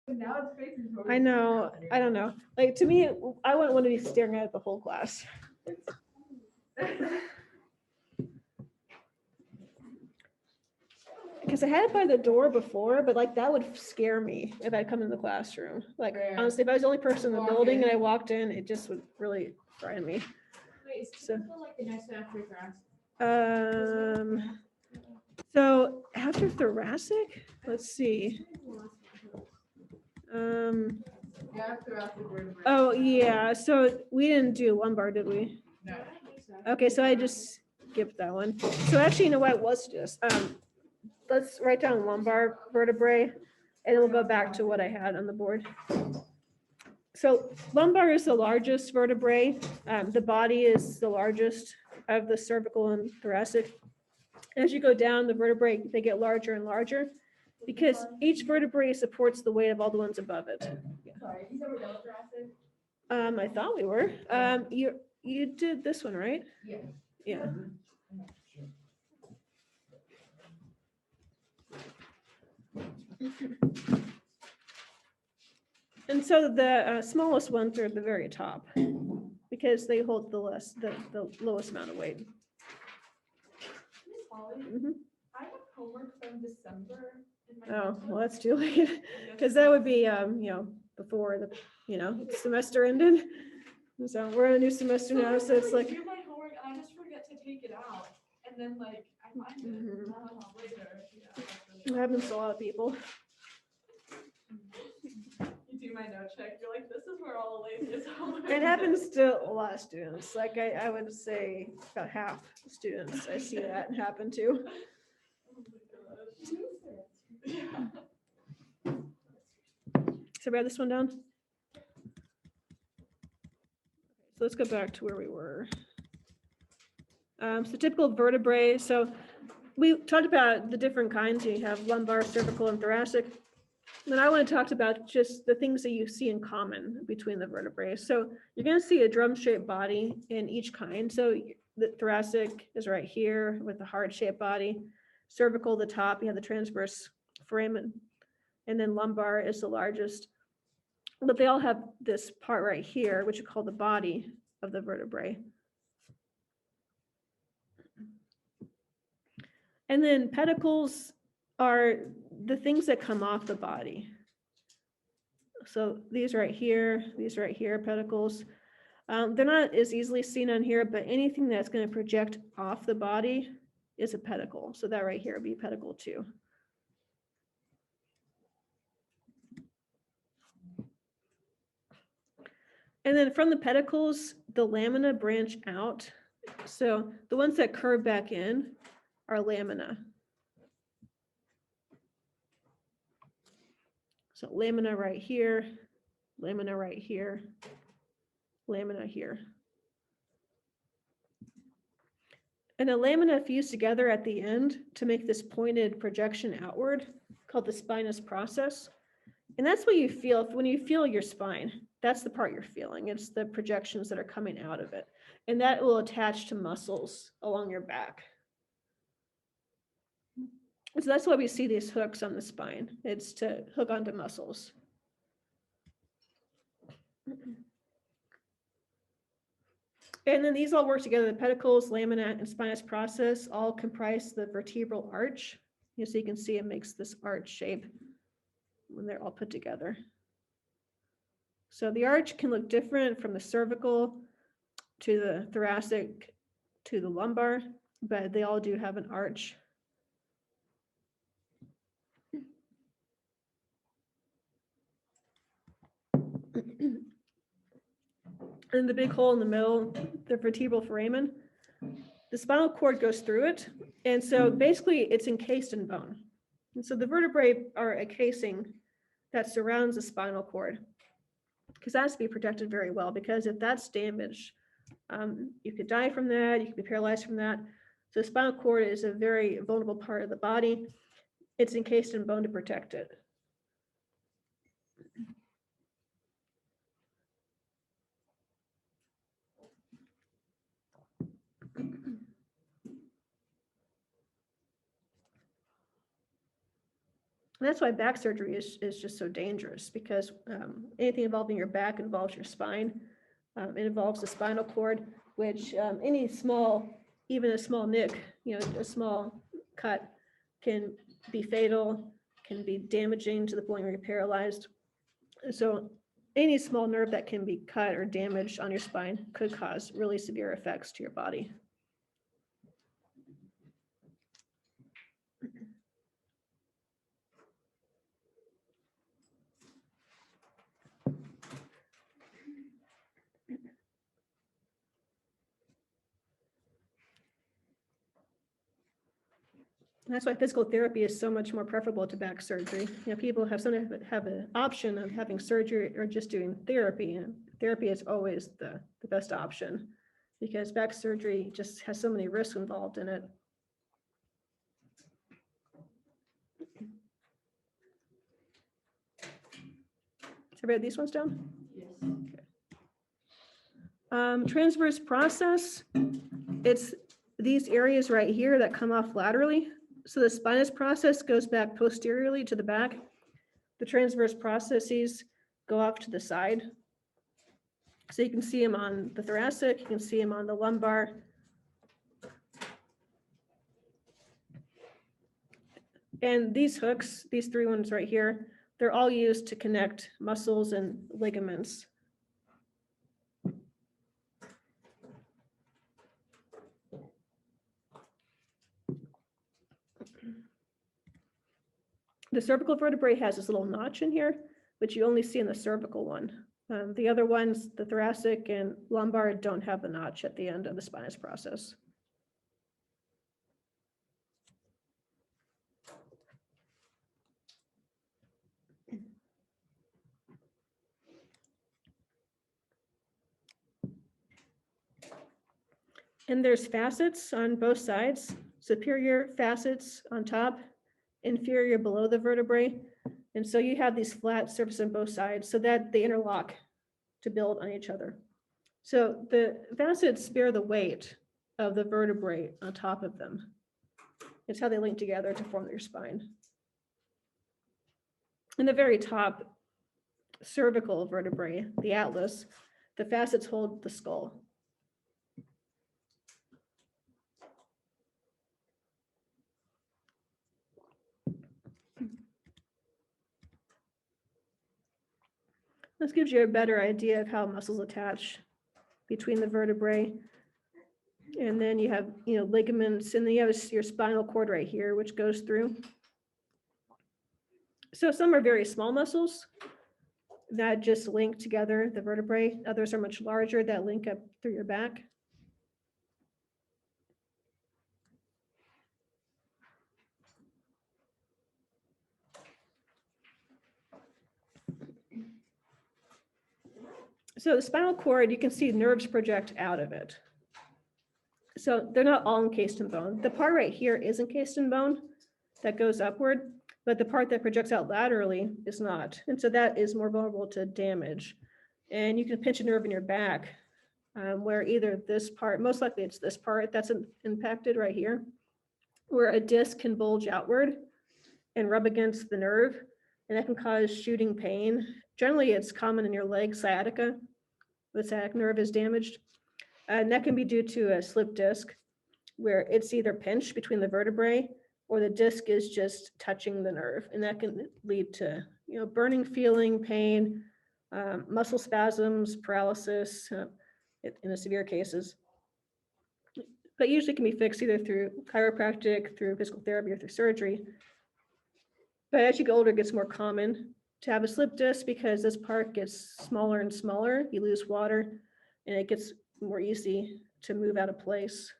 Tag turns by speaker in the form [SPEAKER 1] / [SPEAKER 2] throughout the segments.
[SPEAKER 1] Now it's facing towards
[SPEAKER 2] I know.
[SPEAKER 1] you.
[SPEAKER 2] I don't know. Like to me, I wouldn't want to be staring at the whole class. Because I had it by the door before, but like that would scare me if I come in the classroom. Like
[SPEAKER 1] Fair.
[SPEAKER 2] honestly, if I was the only person in the
[SPEAKER 1] Walk
[SPEAKER 2] building
[SPEAKER 1] in.
[SPEAKER 2] and I walked in, it just would really frighten me.
[SPEAKER 3] Wait, is
[SPEAKER 2] So-
[SPEAKER 3] typical like the next after grass?
[SPEAKER 2] So after thoracic, let's see.
[SPEAKER 1] Yeah, throughout the vertebrae.
[SPEAKER 2] Oh yeah, so we didn't do lumbar, did we?
[SPEAKER 1] No.
[SPEAKER 2] Okay, so I just skipped that one. So actually, you know what? Let's just let's write down lumbar vertebrae, and then we'll go back to what I had on the board. So lumbar is the largest vertebrae. The body is the largest of the cervical and thoracic. As you go down, the vertebrae they get larger and larger because each vertebrae supports the weight of all the ones above it.
[SPEAKER 1] Sorry, you said we're done with thoracic?
[SPEAKER 2] I thought we were. You did this one, right?
[SPEAKER 1] Yeah.
[SPEAKER 2] Yeah. And so the smallest ones are at the very top because they hold the lowest amount of weight.
[SPEAKER 3] Miss Holly,
[SPEAKER 2] Mhm.
[SPEAKER 3] I have homework from December in my
[SPEAKER 2] Oh,
[SPEAKER 3] notebook.
[SPEAKER 2] well, that's too late because that would be, before the, semester ended. And so we're in a new semester now, so it's like,
[SPEAKER 3] Do my homework and I just forget to take it out, and then like I find it
[SPEAKER 2] Mhm.
[SPEAKER 3] later. Yeah, that's
[SPEAKER 2] it
[SPEAKER 3] really
[SPEAKER 2] happens to a lot of people.
[SPEAKER 3] You do my note check. You're like, this is where all the laziest homework.
[SPEAKER 2] It happens to a lot of students. Like I would say about half the students I see that happen to. So we have this one down. So let's go back to where we were. So typical vertebrae. So we talked about the different kinds. You have lumbar, cervical, and thoracic. Then I want to talk about just the things that you see in common between the vertebrae. So you're going to see a drum-shaped body in each kind. So the thoracic is right here with the heart-shaped body. Cervical, the top, you have the transverse foramen. And then lumbar is the largest. But they all have this part right here, which is called the body of the vertebrae. And then pedicles are the things that come off the body. So these right here, pedicles. They're not as easily seen on here, but anything that's going to project off the body is a pedicle. So that right here would be pedicle 2. And then from the pedicles, the lamina branch out. So the ones that curve back in are lamina. So lamina right here, lamina right here, lamina here. And the lamina fuse together at the end to make this pointed projection outward called the spinous process. And that's what you feel when you feel your spine. That's the part you're feeling. It's the projections that are coming out of it. And that will attach to muscles along your back. So that's why we see these hooks on the spine. It's to hook onto muscles. And then these all work together. The pedicles, lamina, and spinous process all comprise the vertebral arch. So you can see it makes this arch shape when they're all put together. So the arch can look different from the cervical to the thoracic to the lumbar, but they all do have an arch. And the big hole in the middle, the vertebral foramen, the spinal cord goes through it. And so basically it's encased in bone. And so the vertebrae are a casing that surrounds the spinal cord because that has to be protected very well, because if that's damaged, you could die from that, you could be paralyzed from that. So the spinal cord is a very vulnerable part of the body. It's encased in bone to protect it. That's why back surgery is just so dangerous, because anything involving your back involves your spine. It involves the spinal cord, which any small, even a small nick, a small cut can be fatal, can be damaging to the point where you're paralyzed. So any small nerve that can be cut or damaged on your spine could cause really severe effects to your body. That's why physical therapy is so much more preferable to back surgery. People have an option of having surgery or just doing therapy, and therapy is always the best option, because back surgery just has so many risks involved in it. Did I write these ones down?
[SPEAKER 1] Yes.
[SPEAKER 2] Transverse process, it's these areas right here that come off laterally. So the spinous process goes back posteriorly to the back. The transverse processes go off to the side. So you can see them on the thoracic, you can see them on the lumbar. And these hooks, these three ones right here, they're all used to connect muscles and ligaments. The cervical vertebrae has this little notch in here, which you only see in the cervical one. The other ones, the thoracic and lumbar, don't have the notch at the end of the spinous process. And there's facets on both sides, superior facets on top, inferior below the vertebrae. And so you have these flat surfaces on both sides so that they interlock to build on each other. So the facets bear the weight of the vertebrae on top of them. It's how they link together to form your spine. In the very top cervical vertebrae, the atlas, the facets hold the skull. This gives you a better idea of how muscles attach between the vertebrae. And then you have, ligaments, and then you have your spinal cord right here, which goes through. So some are very small muscles that just link together the vertebrae. Others are much larger that link up through your back. So the spinal cord, you can see nerves project out of it. So they're not all encased in bone. The part right here is encased in bone that goes upward, but the part that projects out laterally is not. And so that is more vulnerable to damage. And you can pinch a nerve in your back where either this part, most likely it's this part that's impacted right here, where a disc can bulge outward and rub against the nerve, and that can cause shooting pain. Generally, it's common in your leg sciatica. The sciatic nerve is damaged. And that can be due to a slip disc, where it's either pinched between the vertebrae or the disc is just touching the nerve. And that can lead to burning feeling, pain, muscle spasms, paralysis in the severe cases. But usually can be fixed either through chiropractic, through physical therapy, or through surgery. But as you get older, it gets more common to have a slip disc because this part gets smaller and smaller. You lose water and it gets more easy to move out of place.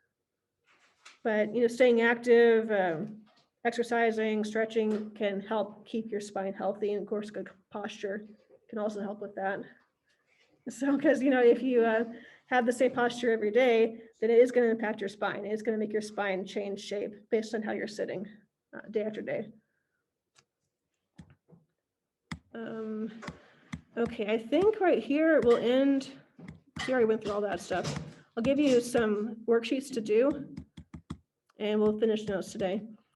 [SPEAKER 2] But staying active, exercising, stretching can help keep your spine healthy, and of course good posture can also help with that. So because if you have the same posture every day, then it is going to impact your spine. It's going to make your spine change shape based on how you're sitting day after day. Okay, I think right here we'll end. We already went through all that stuff. I'll give you some worksheets to do, and we'll finish notes today.